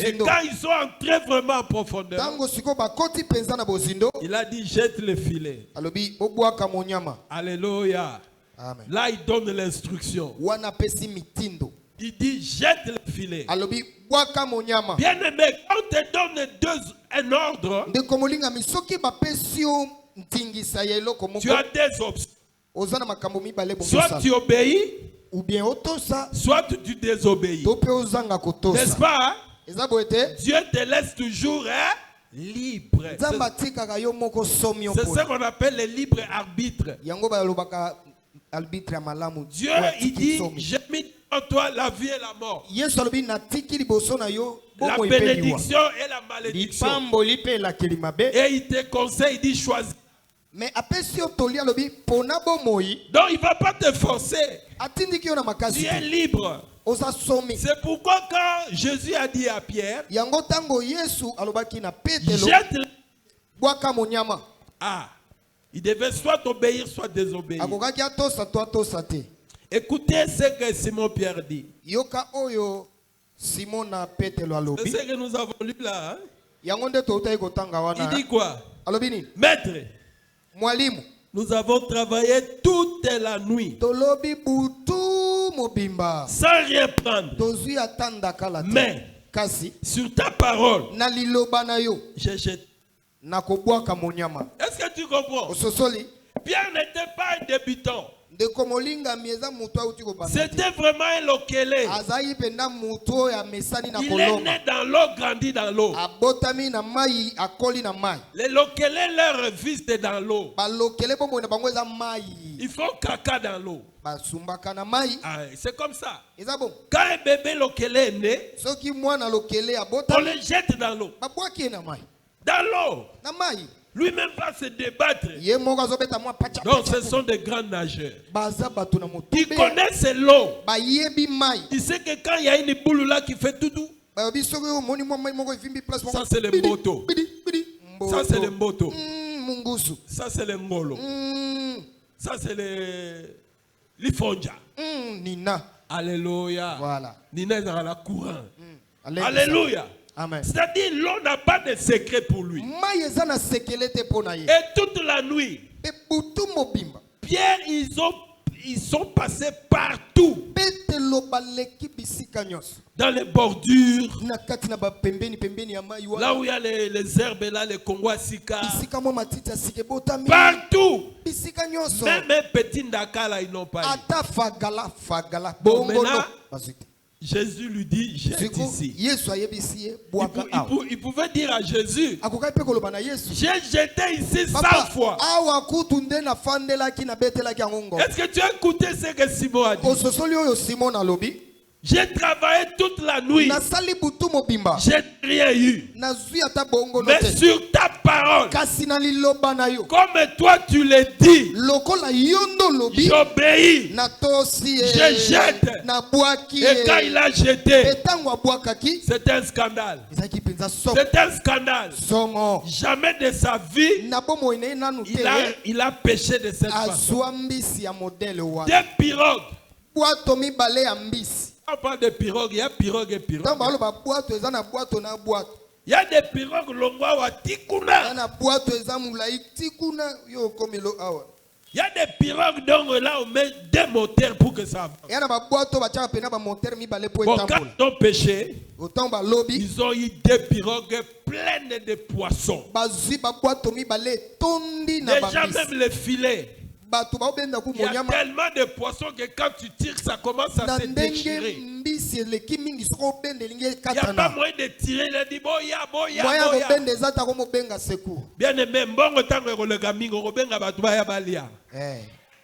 Et quand ils sont entrés vraiment en profondeur, il a dit jette le filet. Alléluia. Amen. Là, il donne l'instruction. Il dit jette le filet. Bien aimé, quand on te donne un ordre, tu as des options. Soit tu obéis, ou bien soit tu désobéis. N'est-ce pas? Dieu te laisse toujours libre. C'est ce qu'on appelle le libre arbitre. Dieu, il dit, j'ai mis en toi la vie et la mort, la bénédiction et la malédiction. Et il te conseille, il dit choisis. Mais donc il ne va pas te forcer. Tu es libre. C'est pourquoi quand Jésus a dit à Pierre, jette. Il devait soit obéir, soit désobéir. Écoutez ce que Simon Pierre dit. C'est ce que nous avons lu là. Hein? Il dit quoi? Maître, nous avons travaillé toute la nuit sans rien prendre. Mais sur ta parole, j'ai jeté. Est-ce que tu comprends? Pierre n'était pas un débutant. C'était vraiment un lokélé. Il est né dans l'eau, grandi dans l'eau. Les lokélés, leur vie c'est dans l'eau. Ils font caca dans l'eau. C'est comme ça. Quand un bébé lokélé est né, on le jette dans l'eau. Dans l'eau. Lui-même va se débattre. Donc ce sont des grands nageurs. Ils connaissent l'eau. Il sait que quand il y a une boule là qui fait tout doux, ça c'est le moto. Ça c'est le moto. Ça c'est le ngolo. Ça c'est le l'ifonja. Nina. Alléluia. Voilà. Nina est dans la courant. Alléluia. Amen. C'est-à-dire l'eau n'a pas de secret pour lui. Et toute la nuit, Pierre, ils sont passés partout. Dans les bordures, là où il y a les herbes, là, les Kongwasika. Partout. Même un petit ndakala, ils n'ont pas eu. Bon, maintenant, Jésus lui dit, jette ici. Il pouvait dire à Jésus, j'ai jeté ici 100 fois. Est-ce que tu as écouté ce que Simon a dit? J'ai travaillé toute la nuit. J'ai rien eu. Mais sur ta parole, comme toi tu le dis, j'obéis. Je jette. Et quand il a jeté, c'est un scandale. C'est un scandale. Jamais de sa vie, il a péché de cette façon. Des pirogues. On parle de pirogue, il y a pirogue et pirogue. Il y a des pirogues longwa wa tikuna. Il y a des pirogues dont là on met des moteurs pour que ça avance. Bon, quand ils ont pêché, ils ont eu des pirogues pleines de poissons. Déjà même les filets. Il y a tellement de poissons que quand tu tires, ça commence à se déchirer. Il n'y a pas moyen de tirer. Il a dit, boya. Bien aimé, bon temps que le gamin, Robenga Batouaya Balia.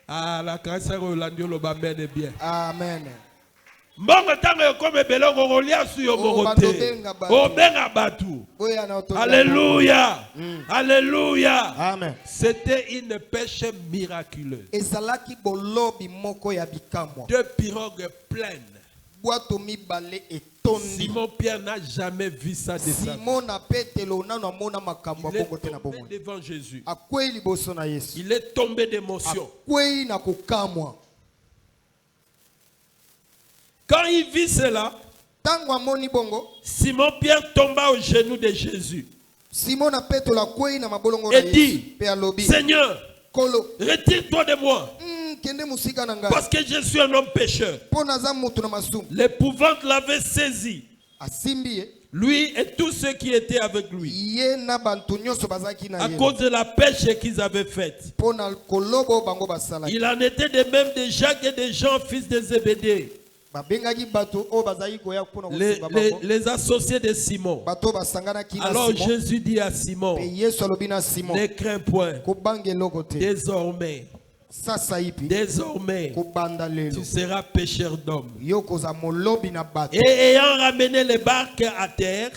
Ah, la grâce de Rolandio le Bamben est bien. Amen. Bon temps que comme Belon Rolia sur Morote. Robenga Batou. Alléluia. Alléluia. Amen. C'était une pêche miraculeuse. Deux pirogues pleines. Simon Pierre n'a jamais vu ça de sa vie. Il est tombé devant Jésus. Il est tombé d'émotion. Quand il vit cela, Simon Pierre tomba au genou de Jésus et dit, Seigneur, retire-toi de moi, parce que je suis un homme pécheur. L'épouvante l'avait saisi, lui et tous ceux qui étaient avec lui, à cause de la pêche qu'ils avaient faite. Il en était de même de Jacques et de Jean, fils de Zébédée, les associés de Simon. Alors Jésus dit à Simon, ne crains point, désormais, tu seras pêcheur d'hommes. Et ayant ramené les barques à terre,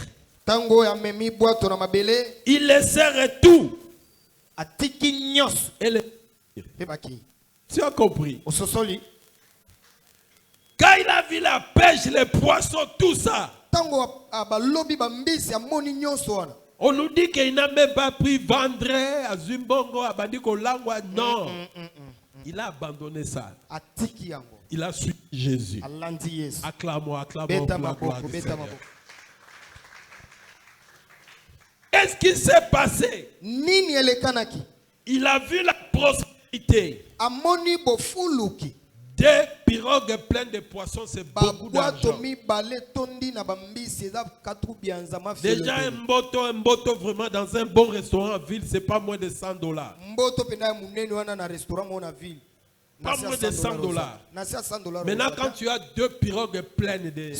ils laissèrent tout. Tu as compris? Quand il a vu la pêche, les poissons, tout ça, on nous dit qu'il n'a même pas pris vendre à Zimbongo, à Bandiko Langwa. Non. Il a abandonné ça. Il a suivi Jésus. Acclamons, acclamons pour la gloire du Seigneur. Qu'est-ce qui s'est passé? Il a vu la prospérité. Des pirogues pleines de poissons, c'est beaucoup d'argent. Déjà un mboto vraiment dans un bon restaurant en ville, c'est pas moins de $100. Pas moins de $100. Maintenant, quand tu as 2 pirogues pleines de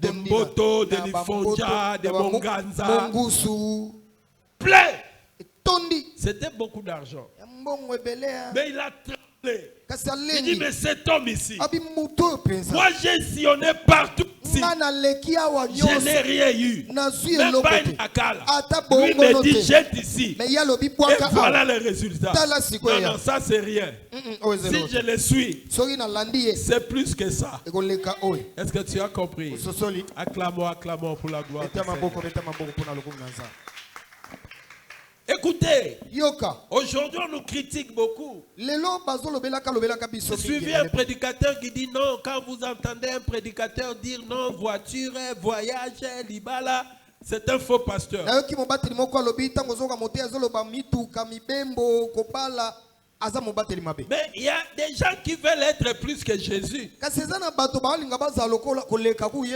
mboto, de lifonja, de monganza, plein, c'était beaucoup d'argent. Mais il a tremblé. Il dit, mais cet homme ici, moi j'ai sillonné partout ici, je n'ai rien eu, même pas une akala. Lui me dit, jette ici, et voilà le résultat. Non, non, ça c'est rien. Si je le suis, c'est plus que ça. Est-ce que tu as compris? Acclamons, acclamons pour la gloire. Écoutez, aujourd'hui on nous critique beaucoup. Je suivi un prédicateur qui dit non, quand vous entendez un prédicateur dire non, voiture, voyage, libala, c'est un faux pasteur. Mais il y a des gens qui veulent être plus que Jésus.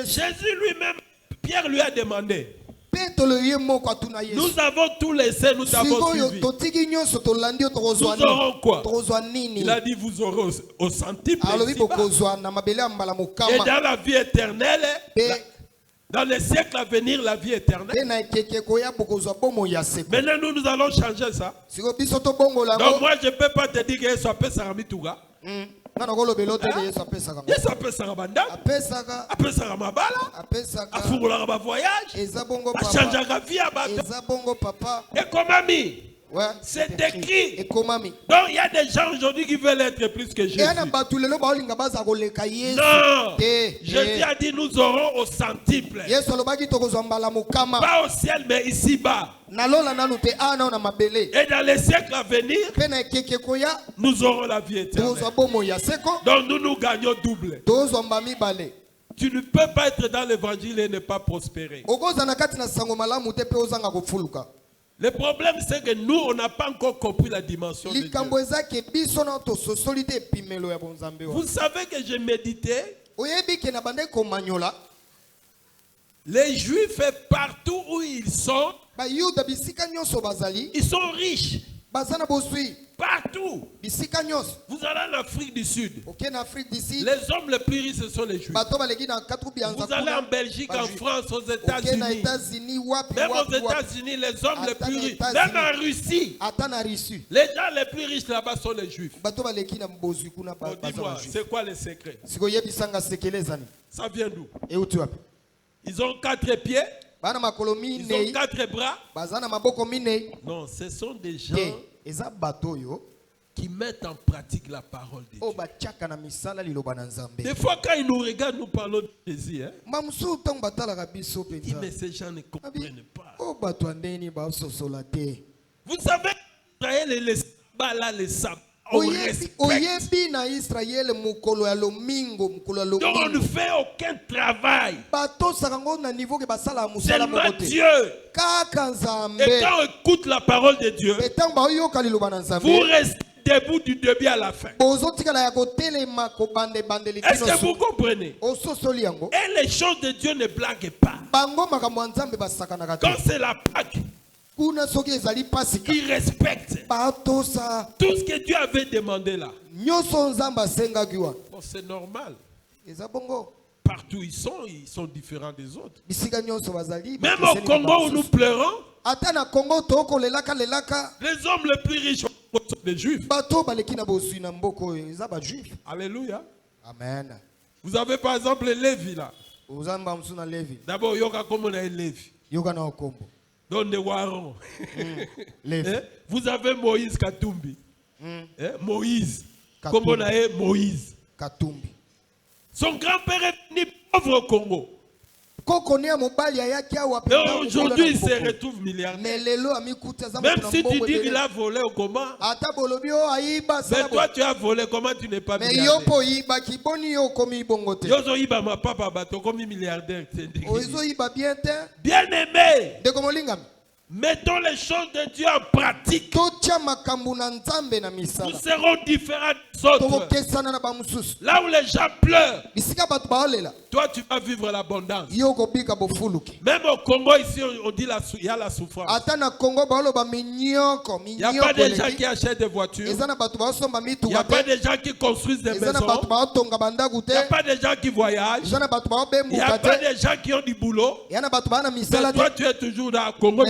Jésus lui-même, Pierre lui a demandé. Nous avons tout laissé, nous avons suivi. Nous aurons quoi? Il a dit vous aurez au centuple. Et dans la vie éternelle, dans les siècles à venir, la vie éternelle. Maintenant, nous allons changer ça. Donc moi, je ne peux pas te dire que ça peut s'arranger tout gars. Yes, apesaka bandako, apesaka mabala, afungulaka voyage, achangeaka vie à bateau. Et comment mis? C'est écrit. Donc il y a des gens aujourd'hui qui veulent être plus que Jésus. Non. Jésus a dit nous aurons au centuple. Pas au ciel mais ici bas. Et dans les siècles à venir, nous aurons la vie éternelle. Donc nous gagnons double. Tu ne peux pas être dans l'évangile et ne pas prospérer. Le problème, c'est que nous, on n'a pas encore compris la dimension de Dieu. Vous savez que j'ai médité. Les Juifs, partout où ils sont riches. Partout. Vous allez en Afrique du Sud. Les hommes les plus riches, ce sont les Juifs. Vous allez en Belgique, en France, aux États-Unis. Même aux États-Unis, les hommes les plus riches. Même en Russie. Les gens les plus riches là-bas sont les Juifs. Dis-moi, c'est quoi le secret? Ça vient d'où? Ils ont 4 pieds. Ils ont 4 bras. Non, ce sont des gens qui mettent en pratique la parole de Dieu. Des fois, quand ils nous regardent, nous parlons de Jésus. Ils disent, mais ces gens ne comprennent pas. Vous savez, Israël et les sabbats, les sabbats, on respecte. Donc on ne fait aucun travail. Seulement Dieu. Et quand on écoute la parole de Dieu, vous restez debout du début à la fin. Est-ce que vous comprenez? Et les choses de Dieu ne blaguent pas. Quand c'est la Pâque, ils respectent tout ce que Dieu avait demandé là. Bon, c'est normal. Partout ils sont différents des autres. Même au Congo où nous pleurons, les hommes les plus riches sont des Juifs. Alléluia. Amen. Vous avez par exemple les Lévi là. D'abord, il y a comme on a Lévi. Dans les Warons. Vous avez Moïse Katumbi. Moïse. Comme on a Moïse Katumbi. Son grand-père est venu pauvre au Congo. Et aujourd'hui, il se retrouve milliardaire. Même si tu dis qu'il a volé au Congo, mais toi tu as volé, comment tu n'es pas milliardaire? Bien aimé, mettons les choses de Dieu en pratique. Nous serons différents des autres. Là où les gens pleurent, toi tu vas vivre l'abondance. Même au Congo ici on dit il y a la souffrance. Il n'y a pas de gens qui achètent des voitures. Il n'y a pas de gens qui construisent des maisons. Il n'y a pas de gens qui voyagent. Il n'y a pas de gens qui ont du boulot. Mais toi tu es toujours dans le Congo.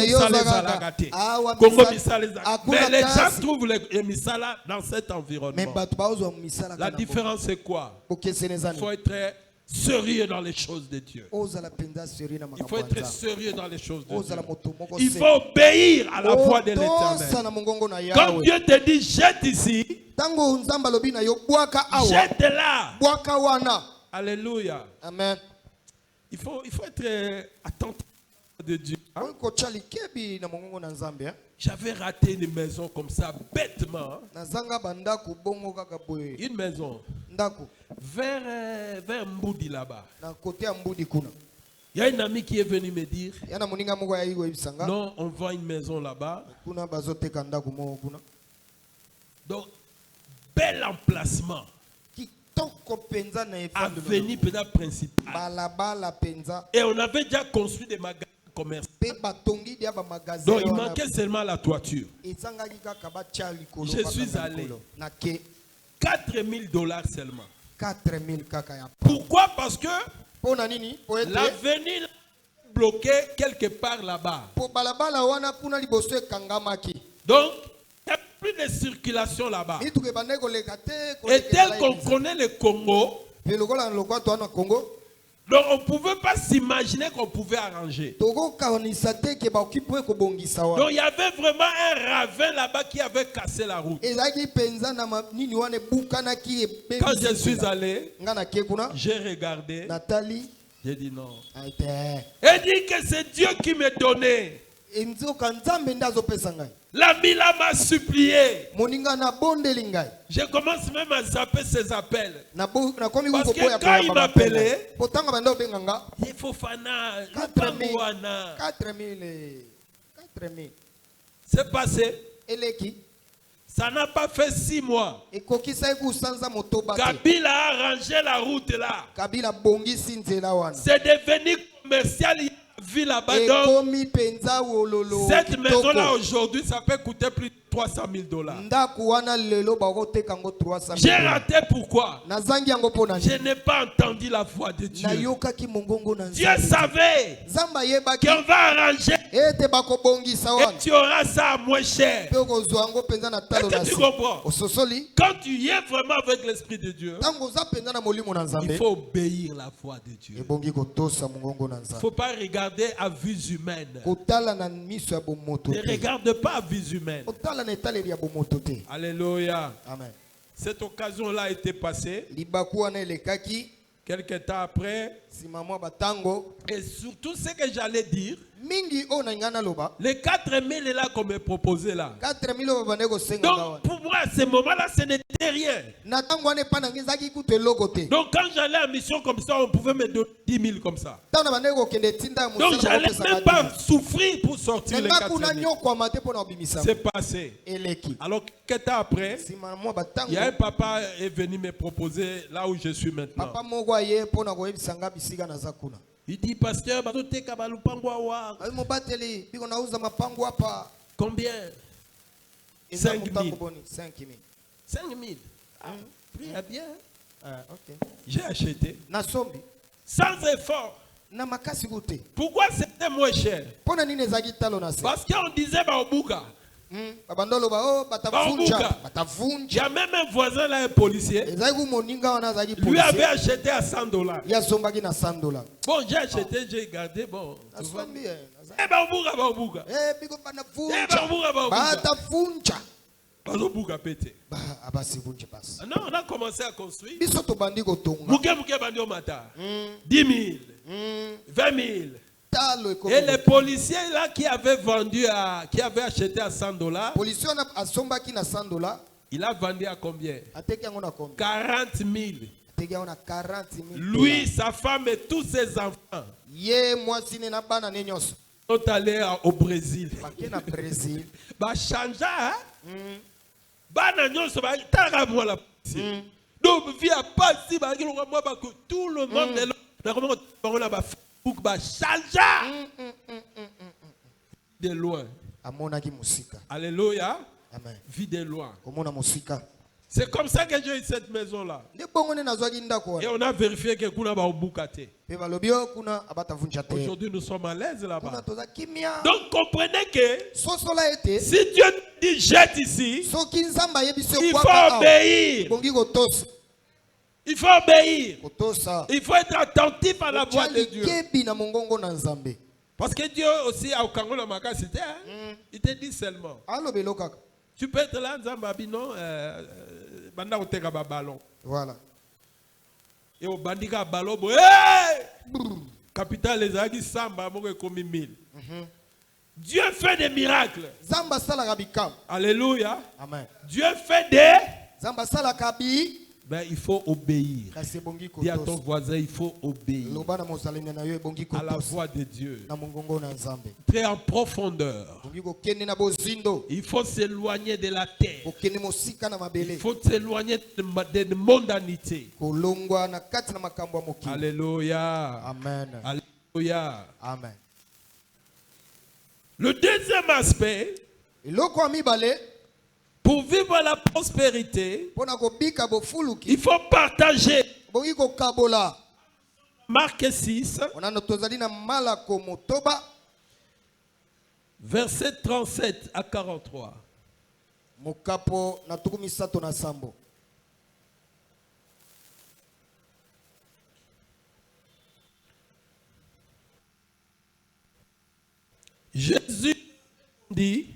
Mais les gens trouvent les misala dans cet environnement. La différence c'est quoi? Il faut être sérieux dans les choses de Dieu. Il faut être sérieux dans les choses de Dieu. Il faut obéir à la voix de l'Éternel. Quand Dieu te dit jette ici, jette là. Alléluia. Amen. Il faut être attentif de Dieu. J'avais raté une maison comme ça bêtement. Une maison vers Mboudi là-bas. Il y a une amie qui est venue me dire non, on vend une maison là-bas. Donc bel emplacement. Avenue Pédale principale. Et on avait déjà construit des magasins commerciaux. Donc il manquait seulement la toiture. Je suis allé. $4,000 seulement. Pourquoi? Parce que l'avenue est bloquée quelque part là-bas. Donc il n'y a plus de circulation là-bas. Et tel qu'on connaît le Congo, donc on ne pouvait pas s'imaginer qu'on pouvait arranger. Donc il y avait vraiment un ravin là-bas qui avait cassé la route. Quand je suis allé, j'ai regardé. J'ai dit non. Et dit que c'est Dieu qui me donnait. L'ami là m'a supplié. Je commence même à zapper ses appels. Parce que quand il m'appelait, il faut Fana, 4,000. C'est passé. Ça n'a pas fait 6 mois. Kabila a arrangé la route là. C'est devenu commercial. Vie là-bas. Cette maison-là aujourd'hui, ça peut coûter plus de $300,000. J'ai raté pourquoi? Je n'ai pas entendu la voix de Dieu. Dieu savait qu'on va arranger et tu auras ça à moins cher. Est-ce que tu comprends? Quand tu es vraiment avec l'Esprit de Dieu, il faut obéir la voix de Dieu. Il ne faut pas regarder à vue humaine. Ne regarde pas à vue humaine. Alléluia. Amen. Cette occasion-là a été passée. Quelques temps après. Et surtout ce que j'allais dire, Les 4000 là qu'on me proposait là. Donc pour moi, à ce moment-là, ce n'était rien. Donc quand j'allais en mission comme ça, on pouvait me donner 10 000 comme ça. Donc j'allais même pas souffrir pour sortir les 4000. C'est passé. Alors quelques temps après, il y a un papa est venu me proposer là où je suis maintenant. Il dit, pasteur, combien? 5 000. 5 000. Ah, prix est bien. J'ai acheté. Sans effort. Pourquoi c'était moins cher? Parce qu'on disait Baobuka. Il y a même un voisin là, un policier. Lui avait acheté à $100. Bon, j'ai acheté, j'ai gardé. Bon. Non, on a commencé à construire. 10 000, 20 000. Et les policiers là qui avaient vendu qui avaient acheté à $100, il a vendu à combien? 40 000. Lui, sa femme et tous ses enfants sont allés au Brésil. Bah changea, donc via pas si tout le monde est là. De loin. Alléluia. Amen. Vie de loin. C'est comme ça que j'ai eu cette maison là. Et on a vérifié que kuna ba obukate. Aujourd'hui nous sommes à l'aise là-bas. Donc comprenez que si Dieu dit jette ici, il faut obéir. Il faut obéir. Il faut être attentif à la voix de Dieu. Parce que Dieu aussi a au Congo la makasité. Il te dit seulement. Tu peux être là, Nzambabi, non? Banda oteka ba ballon. Voilà. Et au bandika ballon, capital les agi samba moko komi 1000. Dieu fait des miracles. Alléluia. Amen. Dieu fait des. Ben, il faut obéir. Dis à ton voisin, il faut obéir à la voix de Dieu. Très en profondeur. Il faut s'éloigner de la terre. Il faut s'éloigner de mondanité. Alléluia. Amen. Alléluia. Amen. Le deuxième aspect, pour vivre la prospérité, il faut partager. Marc 6, verset 37 à 43. Jésus dit,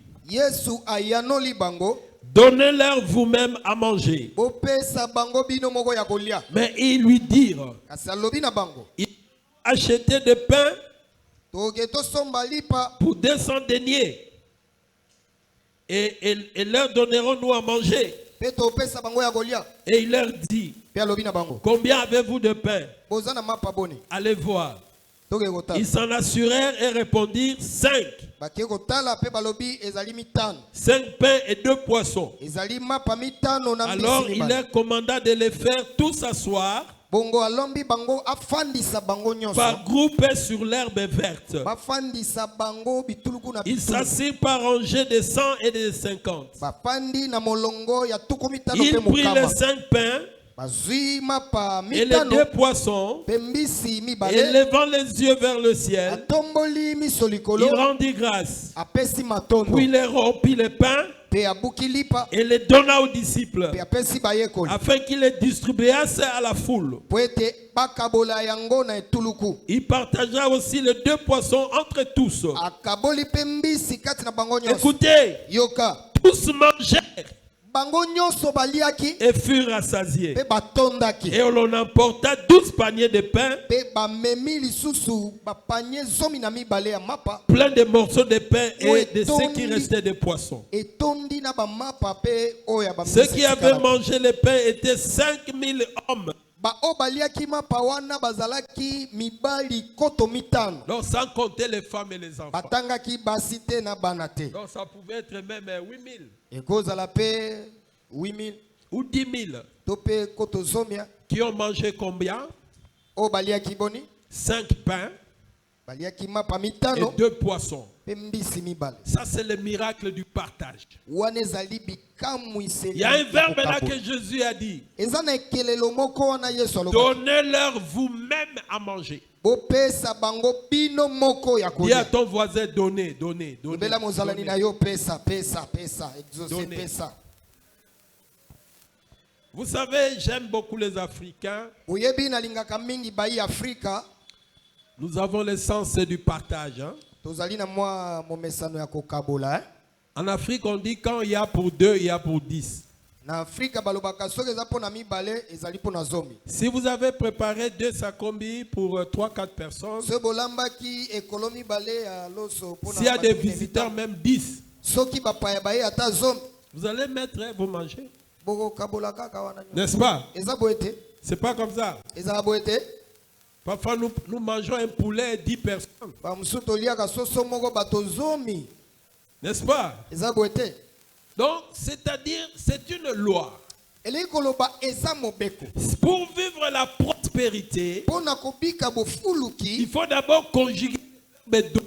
donnez-leur vous-même à manger. Mais ils lui dirent, ils achetaient des pains pour 200 deniers et leur donnerons-nous à manger. Et il leur dit, combien avez-vous de pain? Allez voir. Ils s'en assurèrent et répondirent 5. 5 pains et 2 poissons. Alors il leur commanda de les faire tous s'asseoir par groupe sur l'herbe verte. Ils s'assirent par rangées de 100 et de 50. Il prit les 5 pains et les 2 poissons, et levant les yeux vers le ciel, il rendit grâce. Puis il rompit les pains et les donna aux disciples, afin qu'ils les distribuassent à la foule. Il partagea aussi les 2 poissons entre tous. Écoutez, tous mangèrent et furent rassasiés. Et on en emporta 12 paniers de pain, plein de morceaux de pain et de ce qui restait de poissons. Ceux qui avaient mangé le pain étaient 5000 hommes. Donc sans compter les femmes et les enfants. Donc ça pouvait être même 8000. Ou 10 000. Qui ont mangé combien? 5 pains et 2 poissons. Ça c'est le miracle du partage. Il y a un verbe là que Jésus a dit. Donnez-leur vous-même à manger. Dis à ton voisin, donnez. Vous savez, j'aime beaucoup les Africains. Nous avons le sens du partage. Hein? En Afrique, on dit quand il y a pour 2, il y a pour 10. Si vous avez préparé 2 sakombi pour 3-4 personnes, s'il y a des visiteurs, même 10, vous allez mettre, vous mangez. N'est-ce pas? C'est pas comme ça. Parfois, nous mangeons un poulet 10 personnes. N'est-ce pas? Donc, c'est-à-dire, c'est une loi. Pour vivre la prospérité, il faut d'abord conjuguer les deux.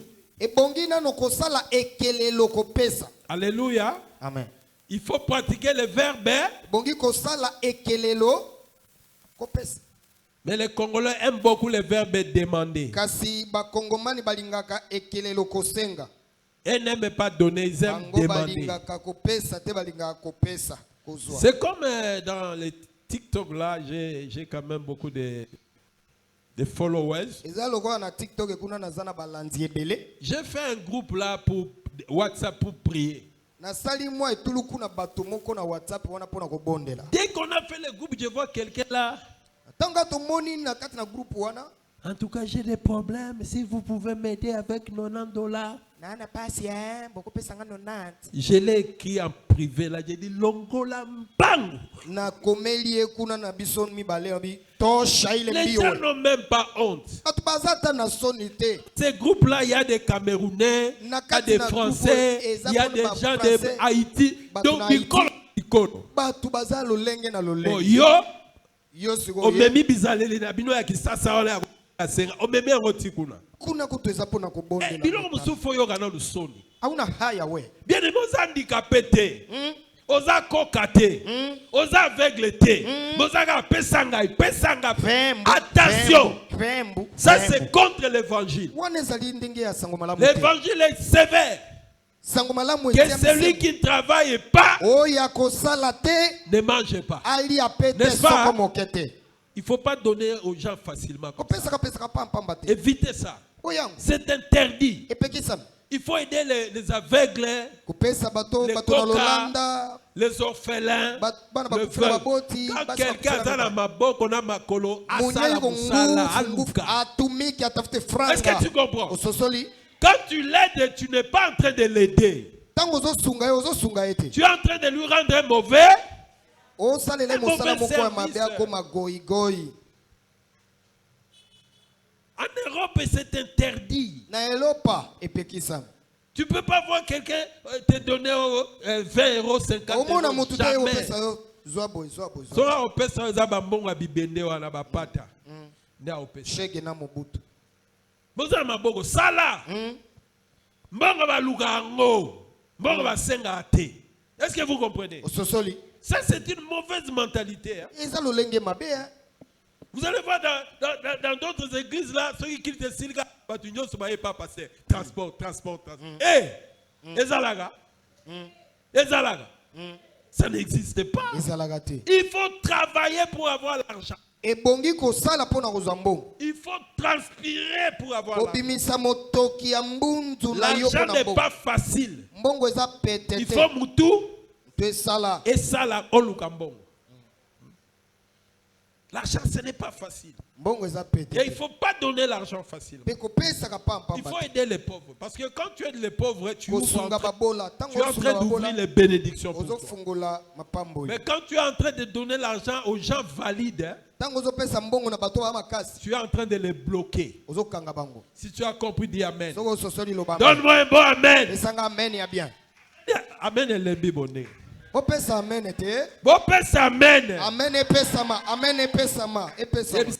Alléluia. Amen. Il faut pratiquer le verbe. Mais les Congolais aiment beaucoup le verbe demander. Ils n'aiment pas donner, ils aiment demander. C'est comme dans les TikTok là, j'ai quand même beaucoup de followers. J'ai fait un groupe là pour WhatsApp pour prier. Dès qu'on a fait le groupe, je vois quelqu'un là. En tout cas, j'ai des problèmes. Si vous pouvez m'aider avec $90. Je l'ai écrit en privé là. J'ai dit Longola bang. Les gens n'ont même pas honte. Ces groupes-là, il y a des Camerounais, il y a des Français, il y a des gens de Haïti. Donc, ils collent. On m'a mis bizalé na bino ya kisasa wala asenga on m'a mis rotikuna kuna kutweza pona kubonde bilo musufo yo kana lusoni hauna haya we bien de nos handicapés te oza kokate oza aveugle te oza ka pesanga attention ça c'est contre l'évangile. L'évangile est sévère. Que celui qui ne travaille pas ne mange pas. N'est-ce pas? Il ne faut pas donner aux gens facilement. Évitez ça. C'est interdit. Il faut aider les aveugles, les coquins, les orphelins, le veuve. Quand quelqu'un a la maboko, on a makolo, asala musala, aluka. Est-ce que tu comprends? Quand tu l'aides, tu n'es pas en train de l'aider. Tu es en train de lui rendre un mauvais service. En Europe, c'est interdit. Tu ne peux pas voir quelqu'un te donner 20 €, 50 €. Jamais. Boza maboko sala. Mbongo ba lukango. Mbongo ba senga te. Est-ce que vous comprenez? Ça c'est une mauvaise mentalité. Vous allez voir dans d'autres églises là, ceux qui quittent le Silga, Batunion ne sont pas passés. Transport. Ezalaga. Ça n'existe pas. Il faut travailler pour avoir l'argent. Il faut transpirer pour avoir l'argent. L'argent n'est pas facile. Il faut moutou. Et ça là, l'argent, ce n'est pas facile. Et il ne faut pas donner l'argent facilement. Il faut aider les pauvres. Parce que quand tu aides les pauvres, tu es en train d'ouvrir les bénédictions pour toi. Mais quand tu es en train de donner l'argent aux gens valides, tu es en train de les bloquer. Si tu as compris, dis Amen. Donne-moi un bon Amen. Amen est le Bopesa amen te. Bopesa amen. Amen epesama. Amen epesama. Epesama.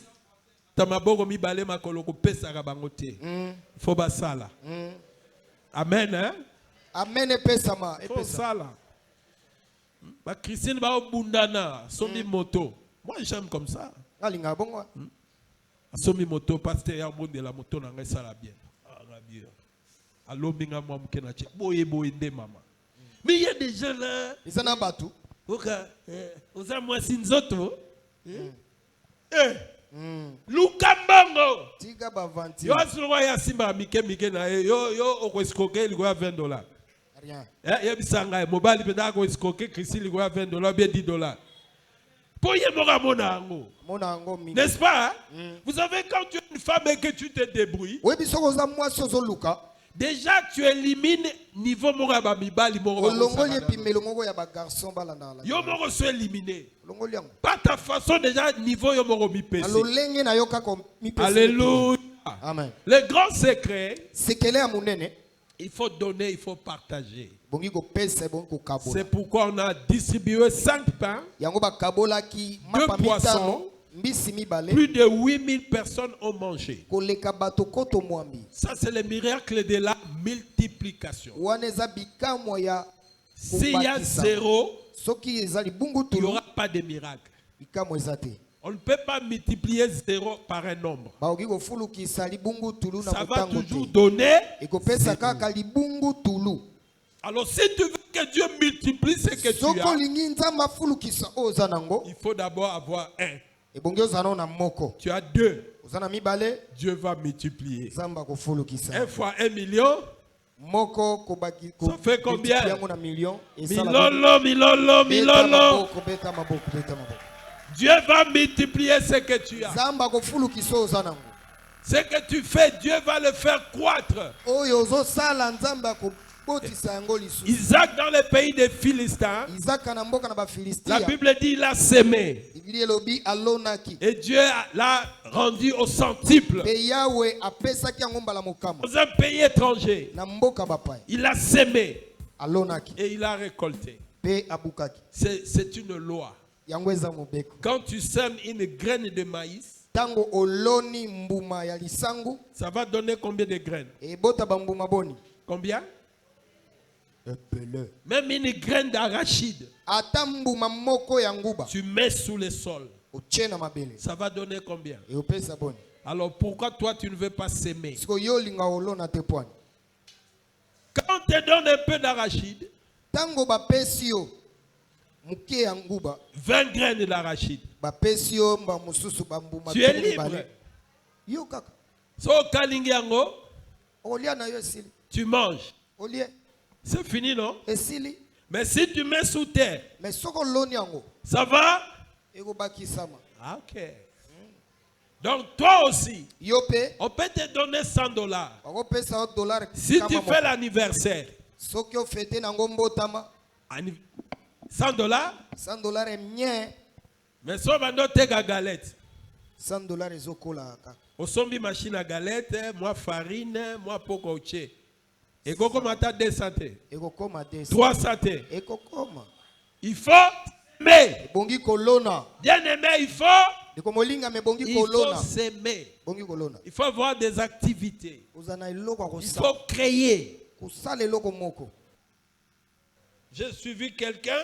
Tamaboko mibale makolo ko pesa ka bango te. Faut basala. Amen hein? Amen epesama. Faut sala. Ba Christine ba obundana somi moto. Moi j'aime comme ça. Alinga bongo. Somi moto pasteur ya monde la moto na ngai sala bien. Ah bien. Allo binga moi mukena che. Boye nde mama. Mais il y a des gens là. Ils sont en bateau. Vous avez moi sinzoto. Lukambongo. Tiga bavanti. Yo asuluwa ya simba mike na yo okoskoke ligo ya $20. Rien. Ya bisanga mobile penda ko skoke Christi ligo ya $20 bien $10. Pour y moka monango. N'est-ce pas? Vous savez quand tu es une femme et que tu te débrouilles. Oui, bisoko za moi sozo luka. Déjà, tu élimines niveau moraba mibali moraba. Yo moro so éliminé. Par ta façon déjà niveau yo moro mi pesi. Alléluia. Amen. Le grand secret, il faut donner, il faut partager. C'est pourquoi on a distribué 5 pains, 2 poissons. Plus de 8000 personnes ont mangé. Ça, c'est le miracle de la multiplication. S'il y a 0, il n'y aura pas de miracle. On ne peut pas multiplier 0 par un nombre. Ça va toujours donner. Alors, si tu veux que Dieu multiplie ce que tu as, il faut d'abord avoir 1. Tu as 2. Dieu va multiplier. 1 fois 1 million. Ça fait combien? Milolo. Dieu va multiplier ce que tu as. Ce que tu fais, Dieu va le faire croître. Isaac dans le pays des Philistins, la Bible dit il a sémé. Et Dieu l'a rendu au centuple. Dans un pays étranger, il a sémé et il a récolté. C'est une loi. Quand tu sèmes une graine de maïs, ça va donner combien de graines? Combien? Même une graine d'arachide, tu mets sous le sol, ça va donner combien? Alors pourquoi toi tu ne veux pas s'aimer? Quand on te donne un peu d'arachide, 20 graines d'arachide, tu es libre. So tu manges. C'est fini, non? Mais si tu mets sous terre, ça va? Ah, ok. Donc toi aussi, on peut te donner $100. Si tu fais l'anniversaire, $100? Mais ça va noter la galette. $100 Au sombi machine à galette, moi farine, moi pokoche. Et comment t'as 200? 300? Il faut aimer. Bien aimé, il faut s'aimer. Il faut avoir des activités. Il faut créer. J'ai suivi quelqu'un.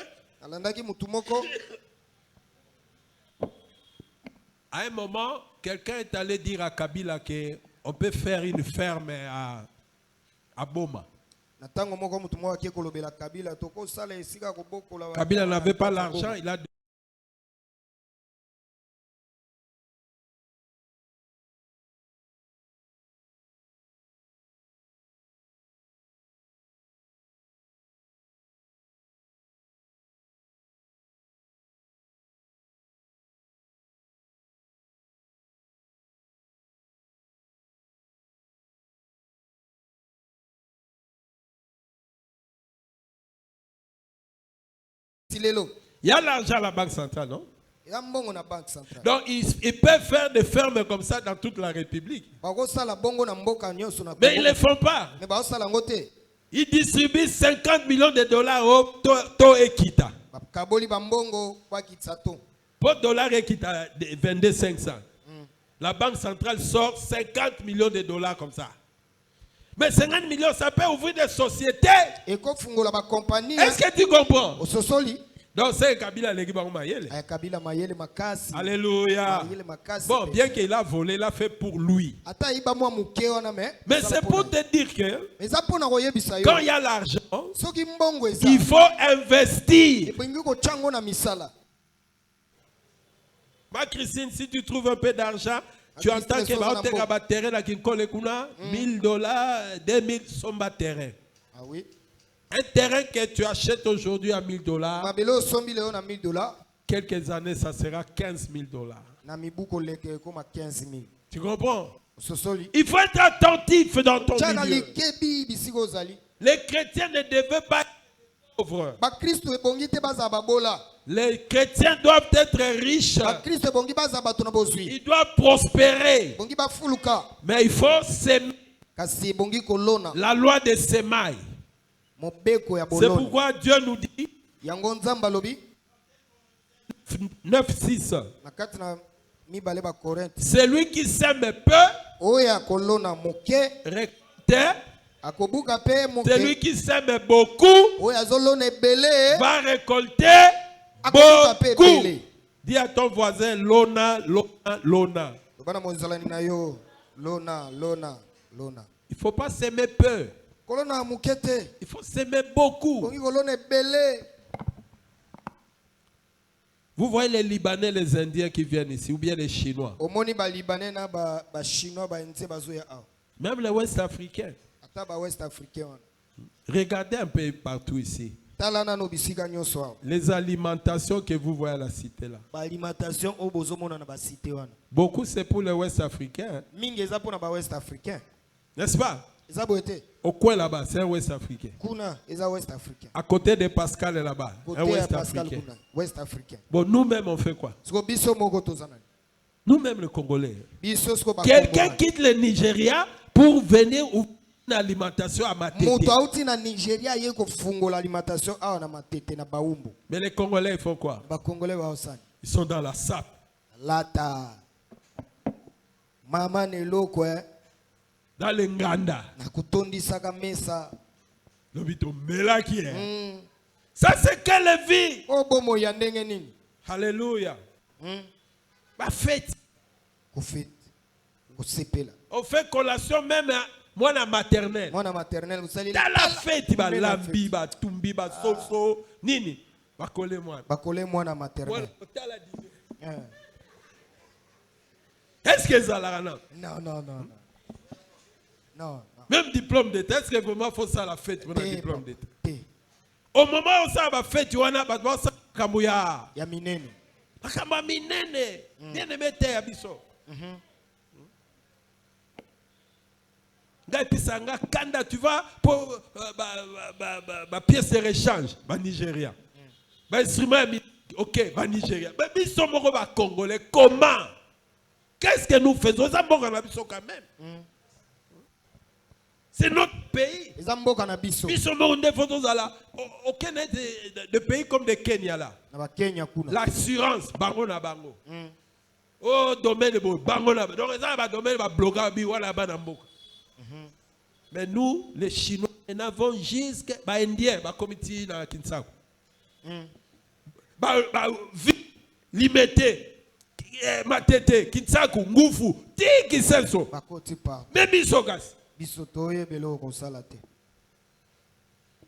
À un moment, quelqu'un est allé dire à Kabila qu'on peut faire une ferme à Boma. Kabila n'avait pas l'argent, il a Il y a l'argent à la banque centrale, non? Donc, ils peuvent faire des fermes comme ça dans toute la République. Mais ils ne le font pas. Ils distribuent 50 millions de dollars au To Ekita. Pour dollar Ekita, 22,500. La banque centrale sort 50 millions de dollars comme ça. Mais 50 millions, ça peut ouvrir des sociétés. Est-ce que tu comprends? Donc c'est Kabila Mayele. Alléluia. Bon, bien qu'il a volé, il a fait pour lui. Mais c'est pour te dire que quand il y a l'argent, il faut investir. Ma Christine, si tu trouves un peu d'argent, tu entends que va terrain là qui colle $1000, 2000 sommes terrain. Ah oui. Un terrain que tu achètes aujourd'hui à $1000, quelques années, ça sera $15,000. Tu comprends? Il faut être attentif dans ton milieu. Les chrétiens ne devaient pas être pauvres. Les chrétiens doivent être riches. Ils doivent prospérer. Mais il faut s'aimer. La loi des semailles. C'est pourquoi Dieu nous dit 9:6. Celui qui sème peu récolte. Celui qui sème beaucoup va récolter beaucoup. Dis à ton voisin lona, lona, lona. Il ne faut pas s'aimer peu. Il faut s'aimer beaucoup. Vous voyez les Libanais, les Indiens qui viennent ici, ou bien les Chinois. Même les West Africains. Regardez un peu partout ici. Les alimentations que vous voyez à la cité là. Beaucoup c'est pour les West Africains. N'est-ce pas? Au coin là-bas, c'est un West Africain. À côté de Pascal là-bas, un West Africain. Bon, nous-mêmes on fait quoi? Nous-mêmes les Congolais. Quelqu'un quitte le Nigeria pour venir ouvrir une alimentation à Matete. Mais les Congolais ils font quoi? Ils sont dans la sape. Dans les Nganda. Ça c'est quelle vie? Alléluia. Ma fête. On fait collation même moi na maternelle. Dans la fête, il va lambi, va tumbi, va soso, nini. Va coller moi na maternelle. Est-ce que ça la non? Non. Même diplôme d'état, est-ce que vraiment faut ça la fête pour un diplôme d'état? Au moment où ça va fête, tu vas avoir ça kambuya. Ya minene. Akamba minene. Bien aimé te abiso. Kanda, tu vas pour ma pièce de rechange, Nigeria. Instrument, ok, Nigeria. Mais ils sont congolais. Comment? Qu'est-ce que nous faisons? Ça quand même. C'est notre pays. Ils sont aucun de pays comme le Kenya là. L'assurance, bango na bango. Oh, domaine bango na bango. Donc, ça domaine va bloquer biwa là-bas na mboka. Mais nous, les Chinois, nous avons jusqu'à les Indiens, les comités dans Kinshasa. Vie limitée, Matete, Kinshasa, Ngufu, Tiki Senso. Même Bisogas. Bisotoye belo ko salate.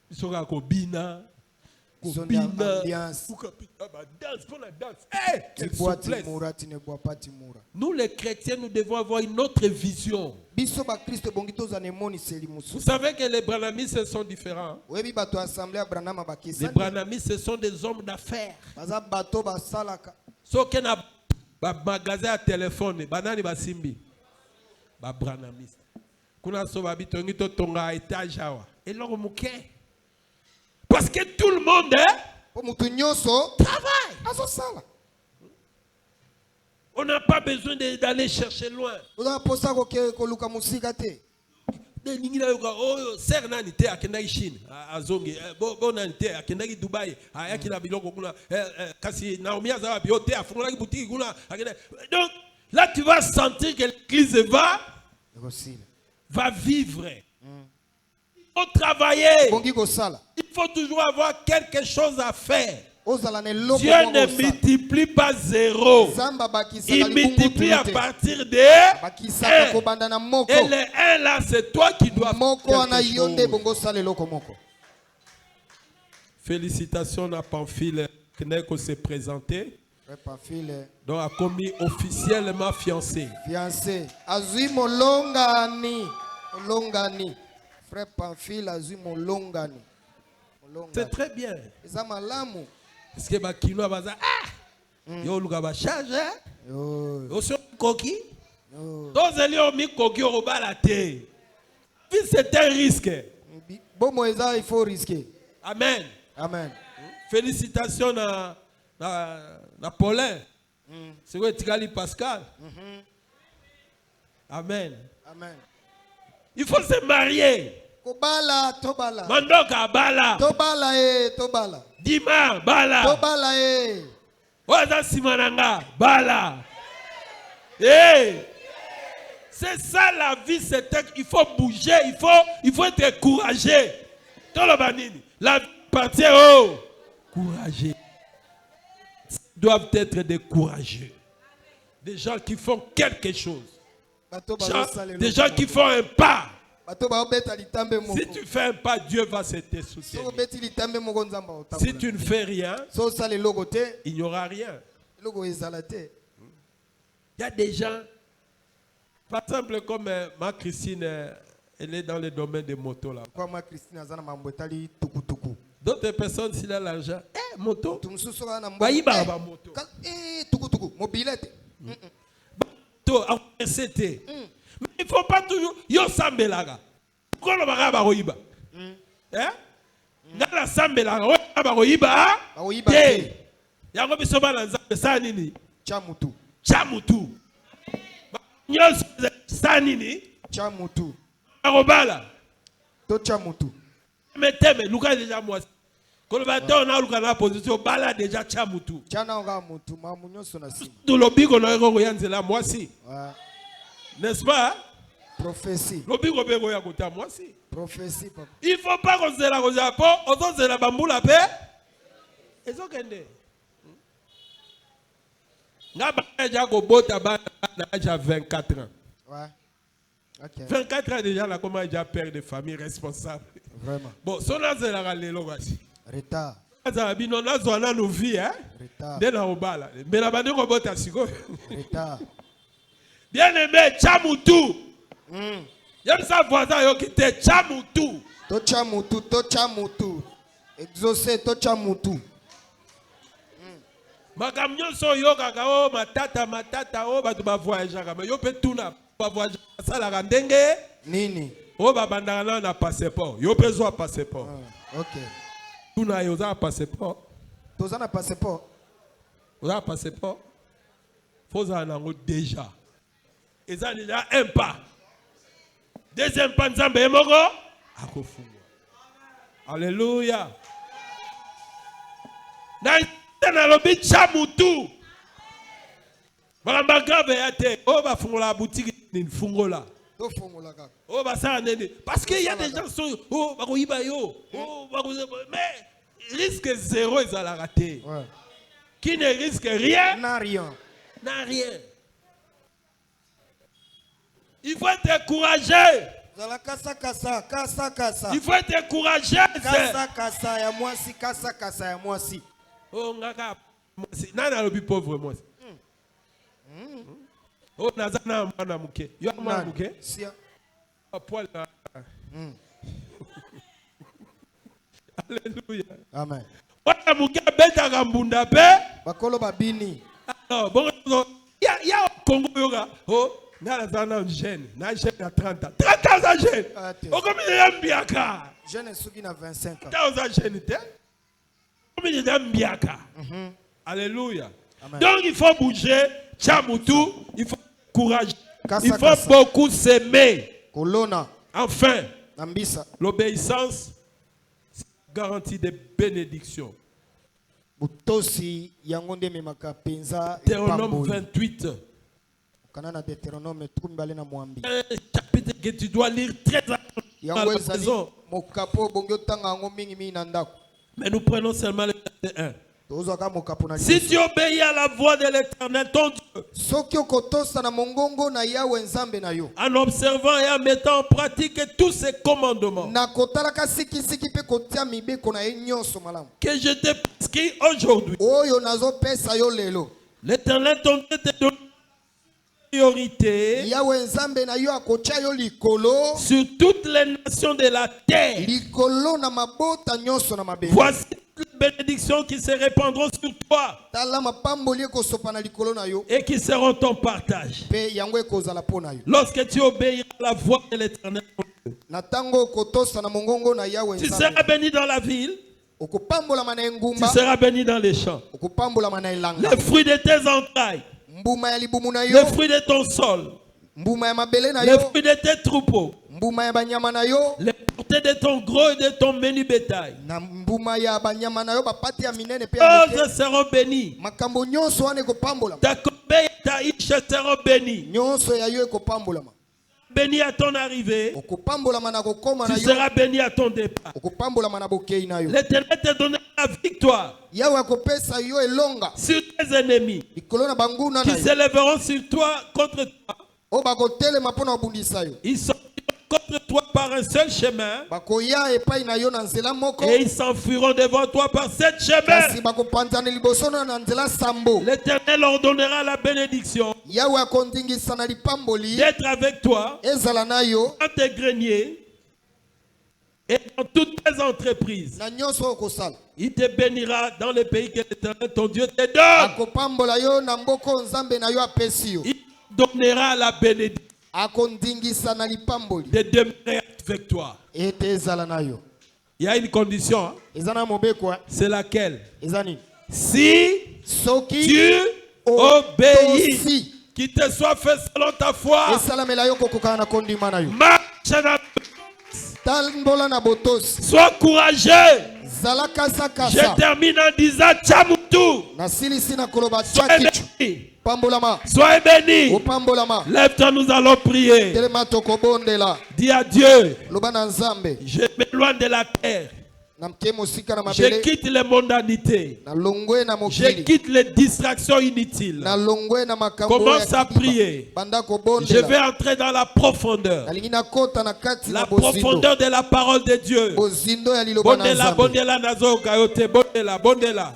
Bisoga ko bina. Nous les chrétiens, nous devons avoir une autre vision. Vous savez que les branhamistes sont différents. Les branhamistes sont des hommes d'affaires. Ceux qui ont un magasin à téléphone, banani basimbi. Ba branhamistes. Kuna so babitongi to tonga étage awa. Et leur mouké. Parce que tout le monde Travaille. On n'a pas besoin d'aller chercher loin. Donc là tu vas sentir que l'église va vivre. Il faut travailler. Il faut toujours avoir quelque chose à faire. Dieu ne multiplie pas zéro. Il multiplie à partir de 1. Et le 1 là, c'est toi qui dois faire quelque chose. Félicitations à Pamphile Kneko s'est présenté. Donc a commis officiellement fiancé. Fiancé. Azui molongani. Molongani. Frère Pamphile Azui molongani. C'est très bien. Parce que bakino baza yo luka ba charge yo so koki tous elio mi koki o bala te. C'est un risque. Bon Moïse, il faut risquer. Amen. Amen. Félicitations à Paulin. C'est quoi Tigali Pascal? Amen. Amen. Il faut se marier. Tobala, tobala. Mandoka bala. Tobala tobala. Dima bala. Tobala Waza simananga bala. C'est ça la vie, il faut bouger, il faut être courageux. La vie appartient au courageux. Ils doivent être des courageux. Des gens qui font quelque chose. Des gens qui font un pas. Si tu fais un pas, Dieu va se te soutenir. Si tu ne fais rien, il n'y aura rien. Il y a des gens, par exemple, comme ma Christine, elle est dans le domaine des motos là. D'autres personnes, s'il a l'argent, moto. Mais il ne faut pas toujours. Yo sambelaga. Pourquoi le baraga baroïba? Dans la sambelaga, on baroïba. Yango bisoba na nzambe sanini. Chamutu. Chamutu. Nyos sanini. Chamutu. Barobala. To chamutu. Meteme luka déjà moi. Quand le bateau na luka na position bala déjà chamutu. Chana nga mutu mamunyo sona si. Tout le bigo na ego yanzela moi si. N'est-ce pas? Prophétie. Prophétie, papa. Il ne faut pas qu'on se la cause à peau, on se la bambou la paix. Et ça, qu'est-ce que j'ai 24 ans. Ouais. Okay. 24 ans déjà, là, comment j'ai père de famille responsable. Vraiment. Bon, si on a ce retard. On a nos vies, hein? Retard. Mais la bande robot à retard. Bien-aimé, Chamutu. Y'aime ça voisin yo qui te Chamutu. To Chamutu, to Chamutu. Exaucé to Chamutu. Makamnyo so yo kaka o matata o batu ba voyager kama yo pe tuna ba voyager sala kandenge nini. O ba bandana na passeport. Yo pe zo passeport. OK. Tuna yo za passeport. To za na passeport. O za passeport. Faut za na ngo déjà. Et ça déjà un pas. Deuxième pas, Nzambe Emogo. Alléluia. Dans le but Chamutu. Maramba grave yate. Oh ba fungola boutique ni fungola. Do fungola ka. Oh ba ça nene. Parce qu'il y a des gens qui sont oh ba ko yiba yo. Oh ba ko mais risque zéro ils allaient rater. Ouais. Qui ne risque rien n'a rien. N'a rien. Il faut être courageux. Il faut être courageux. Kasa ya mwasi, kasa ya mwasi. Oh ngaka mwasi. Nana lobi pauvre mwasi. Oh nazana mwana muke. Yo mwana muke? Sia. Poil. Alléluia. Amen. Mwana muke beta kambunda pe. Bakolo babini. Alors bon ya Congo yoga. Oh na zana jeune, na jeune à 30 ans. 30 ans ça jeune. O comme il est bien ka. Jeune suki na 25 ans. 30 ans jeune te. Alléluia. Donc il faut bouger, Tchamutu, il faut courage, il faut beaucoup s'aimer. Enfin, l'obéissance garantit des bénédictions. Deutéronome 28. Chapitre que tu dois lire très attentivement. Mais nous prenons seulement le verset 1. Si tu obéis à la voix de l'Éternel, ton Dieu, en observant et en mettant en pratique tous ses commandements que je t'ai prescrit aujourd'hui, l'Éternel, ton Dieu, te donne priorité sur toutes les nations de la terre. Voici les bénédictions qui se répandront sur toi et qui seront ton partage lorsque tu obéiras à la voix de l'Éternel. Tu seras béni dans la ville, tu seras béni dans les champs. Les fruits de tes entrailles, les fruits de ton sol, les fruits de tes troupeaux, les portées de ton gros et de ton menu bétail, choses seront bénies. Ta corbeille et ta hiche seront bénies. Béni à ton arrivée, tu seras béni à ton départ. L'Éternel te donnera la victoire sur tes ennemis qui s'élèveront sur toi contre toi. Ils sont contre toi par un seul chemin et ils s'enfuiront devant toi par sept chemins. L'Éternel ordonnera la bénédiction d'être avec toi dans tes greniers et dans toutes tes entreprises. Il te bénira dans le pays que l'Éternel ton Dieu te donne. Il donnera la bénédiction de demeurer avec toi. Il y a une condition, c'est laquelle? Si tu obéis, qu'il te soit fait selon ta foi, marche sois courageux. Je termine en disant Tchamutu, sois béni. Lève-toi, nous allons prier. Dis à Dieu, je m'éloigne de la terre. Je quitte les mondanités. Je quitte les distractions inutiles. Commence à prier. Je vais entrer dans la profondeur. La profondeur de la parole de Dieu. Bondela, bondela, nazo, kayote, bondela, bondela.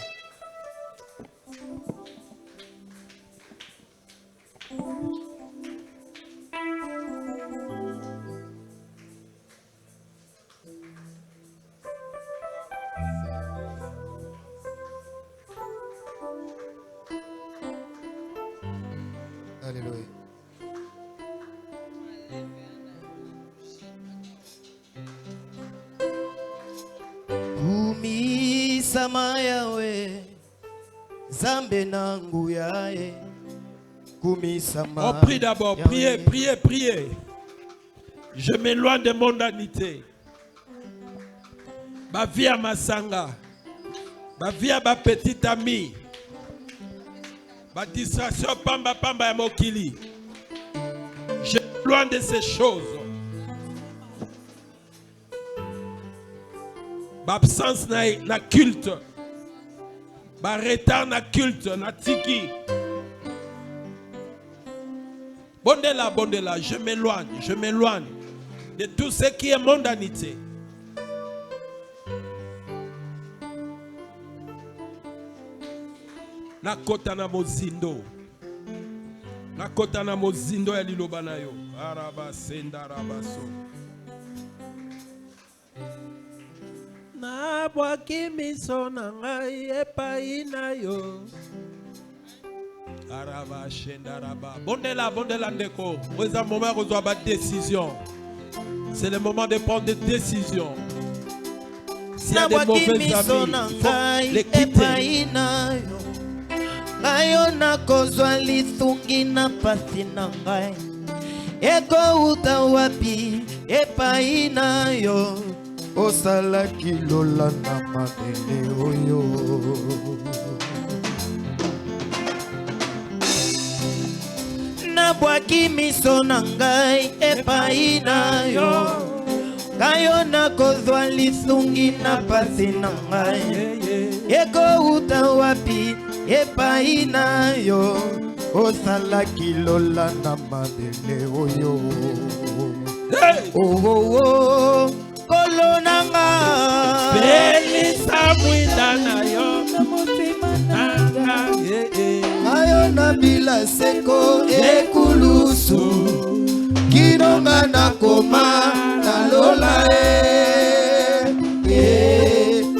Alléluia. Kumisama yawe zambe nangu yae kumisama. On prie d'abord, priez, priez, priez. Je m'éloigne de mondanité. Ma vie à ma sanga, ma vie à ma petite amie. Ma distraction pamba pamba ya mokili. Je suis loin de ces choses. Ma absence na culte. Ma retard na culte na tiki. Bondela, bondela, je m'éloigne de tout ce qui est mondanité. Nakota na mozindo. Nakota na mozindo ya liloba na yo. Araba senda rabaso. Na bwaki miso na ngai epai na yo. Araba shenda raba. Bondela, bondela ndeko. C'est le moment où on doit prendre des décisions. C'est le moment de prendre des décisions. s'il y a des mauvais amis, il faut les quitter. Ayona kozwa lisungi na pasi na ngai eko uta wapi epai na yo osalaki lola na mabele oyo nabwaki miso na ngai epai na yo ayona kozwa lisungi na pasi na ngai eko uta wapi epai na yo osalaki lola na mabele oyo oh kolonanga belisa mwinda na yo na motema nanga ayo na bila seko ekulusu kinonga na koma na lola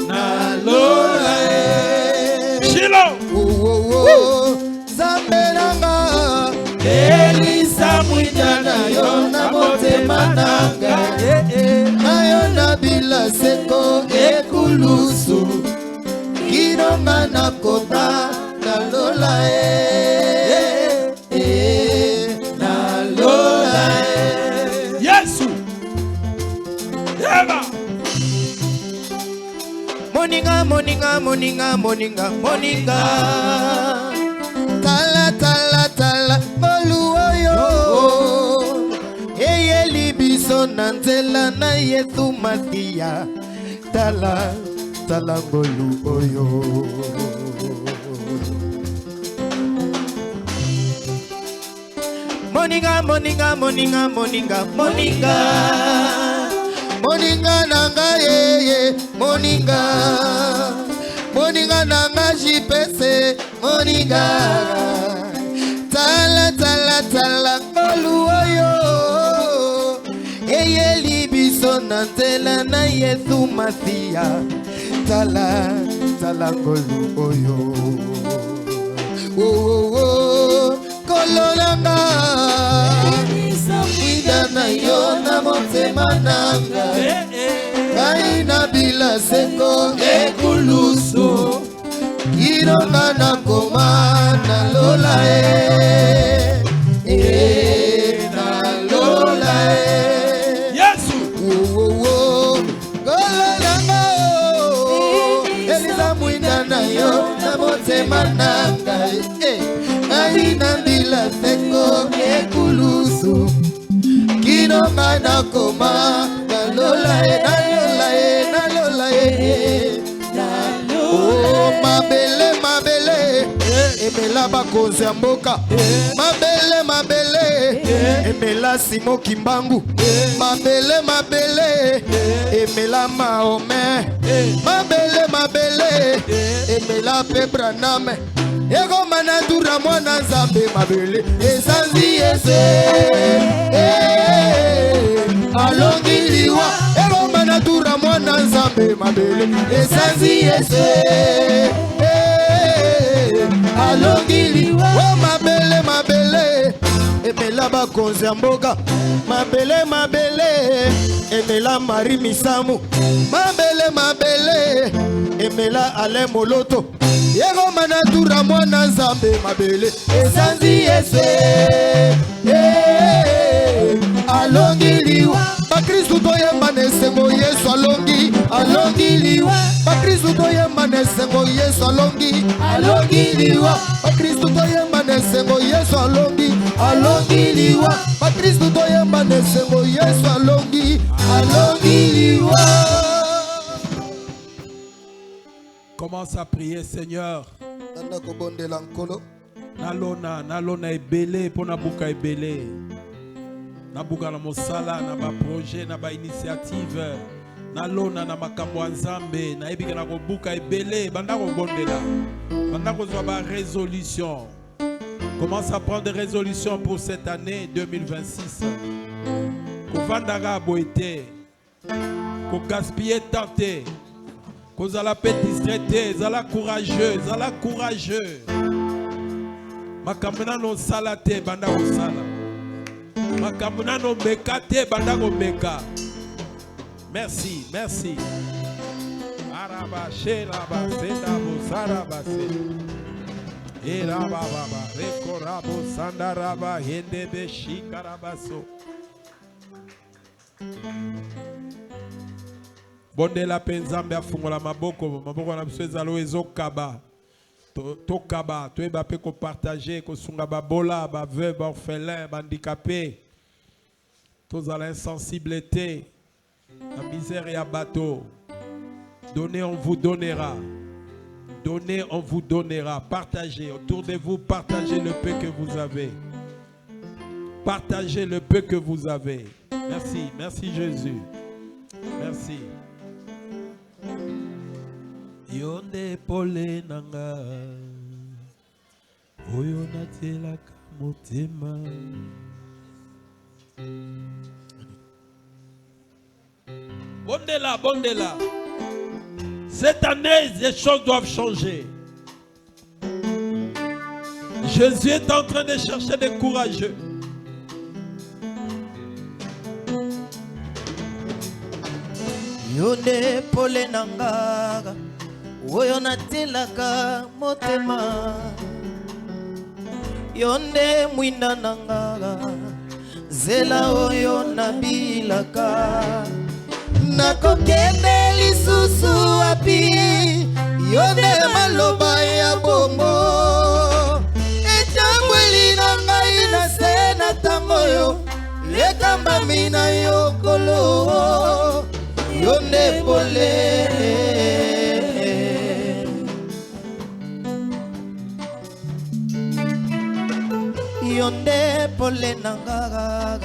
na lola Shilo Zamberanga Elisa mwidana yo na motema nanga ayo na bila seko ekulusu kinonga na kota na lola na lola Yesu Eva Moninga, moninga, moninga, moninga, moninga. Tala, tala, tala, molu oyo. Eye libiso nanzela na Yesu Masia. Tala, tala, molu oyo. Moninga, moninga, moninga, moninga, moninga. Moninga nanga yeye, moninga. Moninga nanga jipese, moninga. Tala tala tala kolu oyo. Eye libiso nantela na Yesu Masia. Tala tala kolu oyo. Oh oh oh, kolo nanga. Mwida yo na motema nanga ngai na bila seko ekulusu kinonga na koma na lola na lola Yesu kolo nanga Elisa mwida na yo na motema nanga ngai na bila seko ekulusu kinonga na koma na lola na lola oh mabele mabele emela bakonzi ya mboka mabele mabele emela Simo Kimbangu mabele mabele emela Mahome mabele mabele emela Pebraname ego manadura mwana Nzambe mabele esanzi yese alongiliwa ego manadura mwana Nzambe mabele esanzi yese alongiliwa o mabele mabele emela bakonzi ya mboka mabele mabele emela Marie Misamu mabele mabele emela Ale Moloto yego manadura mwana Nzambe mabele esanzi yese alongiliwa bakristu toyemba nesengo Yesu alongi alongiliwa bakristu toyemba nesengo Yesu alongi alongiliwa bakristu toyemba nesengo Yesu alongi alongiliwa bakristu toyemba nesengo Yesu alongi alongiliwa. Commence à prier, Seigneur. Nalona ebele pona buka ebele. Nabuka na mosala na ba projet na ba initiative. Nalona na makambo Nzambe na ebika na kobuka ebele banda ko bondela. Banda ko zwa ba résolution. Commence à prendre des résolutions pour cette année 2026. Kovandara boité. Ko gaspiller tenté. Kozala pe distraité, zala courageux, zala courageux. Makamuna no salate banda ko sala. Makamuna no mekate banda ko meka. Merci, merci. Arabache Rabasenda Busarabase. Erababa Rekorabo Sandaraba Hendebe Shikarabaso. Bonde la penzambe afungola maboko na biso ezalo ezokaba. Tokaba, tu es bape ko partager ko sunga babola, ba veuve, ba orphelin, ba handicapé. Tous à l'insensibilité, la misère et à bateau. Donnez, on vous donnera. Donnez, on vous donnera. Partagez autour de vous, partagez le peu que vous avez. Partagez le peu que vous avez. Merci, merci Jésus. Merci. Yonde pole nanga oyo natela kamotema. Bondela. Cette année, les choses doivent changer. Jésus est en train de chercher des courageux. Yonde pole nanga oyo natelaka motema. Yonde mwinda nanga zela oyo nabilaka. Nakokende lisusu api yonde maloba ya bongo. Etambweli na ngai na se na tango yo lekamba mina yokolo. Yonde pole Yonde pole nanga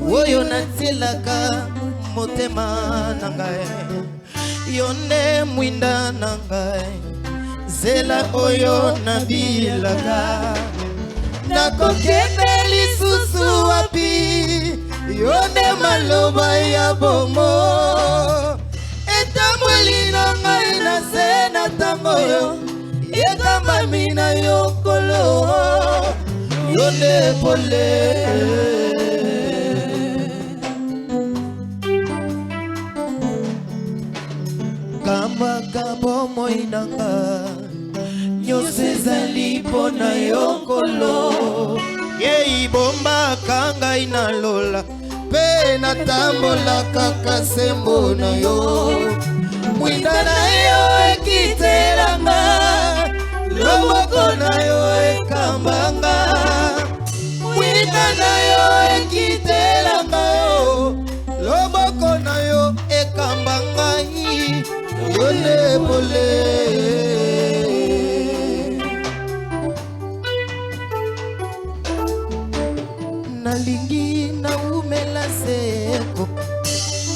oyo natilaka motema nangae. Yonde mwinda nangae zela oyo nabilaka. Nakokende lisusu wapi yonde maloba ya bongo. Etambweli na ngai na se na tango yo yekamba mina yokolo. Yonde pole kamba kabo moinanga nyose zali pona yokolo. Ye ibomba kanga inalola pe na tambola kaka sembo na yo. Mwinda na yo ekitelanga loboko na yo ekambanga. Mwinda na yo ekitelanga yo loboko na yo ekambanga. Yonde pole nalingi na umela seko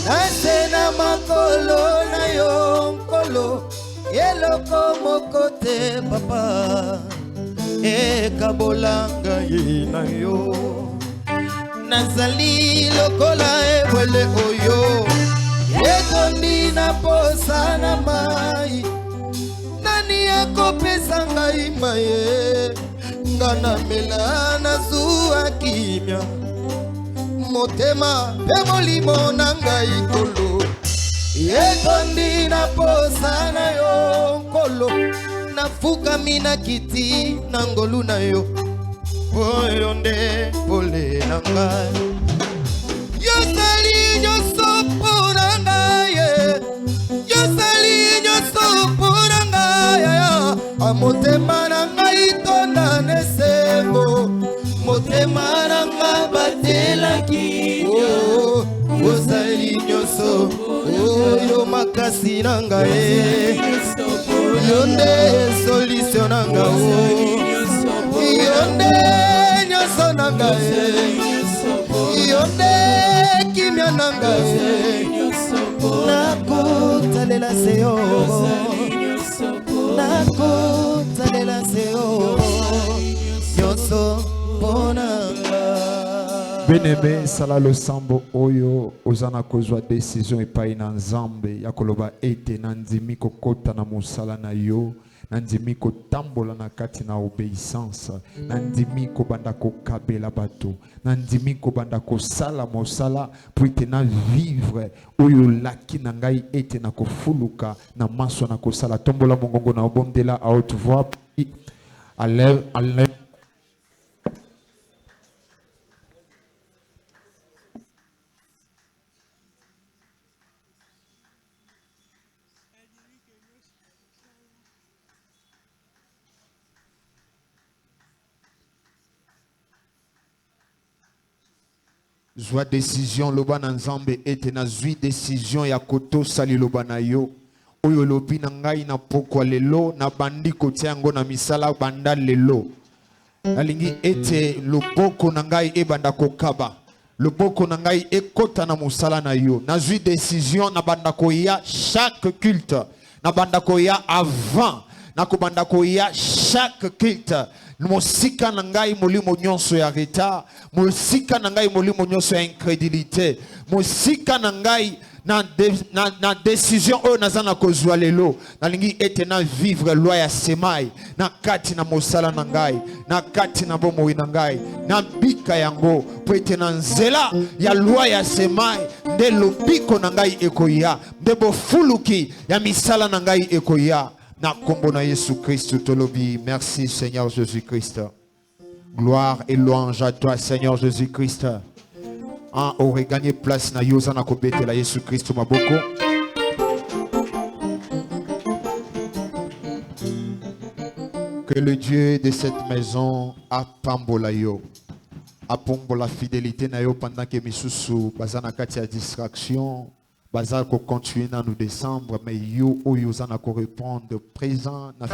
nase na makolo na yo nkolo eloko moko te papa ekabolanga ye na yo. Nazali lokola ebwele oyo etondi na posa na mai. Nani akopesa ngai maye ngana mela na zuwa kimia. Motema pe molimo na ngai kolo etondi na posa na yo nkolo. Nafuka mina kiti na ngolu na yo oyo nde pole na ngai. Yosali nyoso pona ngai yosali nyoso pona ngai. Motema na ngai tonda nesembo. Motema na ngai batelaki yosali nyoso oyo makasi na ngai. Yonde solution na ngai. Yonde nyoso na ngai. Yonde kimya na ngai. Nakotalela seyo nakotalela seyo nyoso ponanga. Benebe sala lo sambo oyo ozana kozwa décision epai na nzambe ya koloba ete na ndimi kokota na mosala na yo nandimi ko tambola na kati na obéissance, nandimi ko banda ko kabela bato, nandimi ko banda ko sala mosala pour tena vivre oyo laki na ngai ete na kofuluka na maso na ko sala. Tombola mongongo na obondela à haute voix, à lève. Zwa décision loba na nzambe ete na zwi décision ya koto sali loba na yo oyo lobi na ngai na pokwa lelo na bandi kotia yango na misala banda lelo nalingi ete loboko na ngai ebanda kokaba, loboko na ngai ekota na musala na yo. Na zwi décision na banda koya chaque culte, na banda koya avant na kobanda koya chaque culte. Mosika na ngai molimo nyonso ya retard, mosika na ngai molimo nyonso ya incrédulité, mosika na ngai na décision oyo nazana kozwa lelo nalingi ete na vivre loi ya semai na kati na mosala na ngai, na kati na bomoi na ngai, na bika yango po ete na nzela ya loi ya semai nde lobiko na ngai ekoya, nde bofuluki ya misala na ngai ekoya. Na kombo na Yesu Christ tolobi. Merci Seigneur Jésus-Christ. Gloire et louange à toi Seigneur Jésus-Christ. Aurait gagné place na yosa na kobete la Yesu Christ maboko. Que le Dieu de cette maison apambola yo, apambola fidélité na yo pendant que misusu bazana kati ya distraction. Bazar ko continuer dans nous décembre mais yo o yo zana ko répondre présent na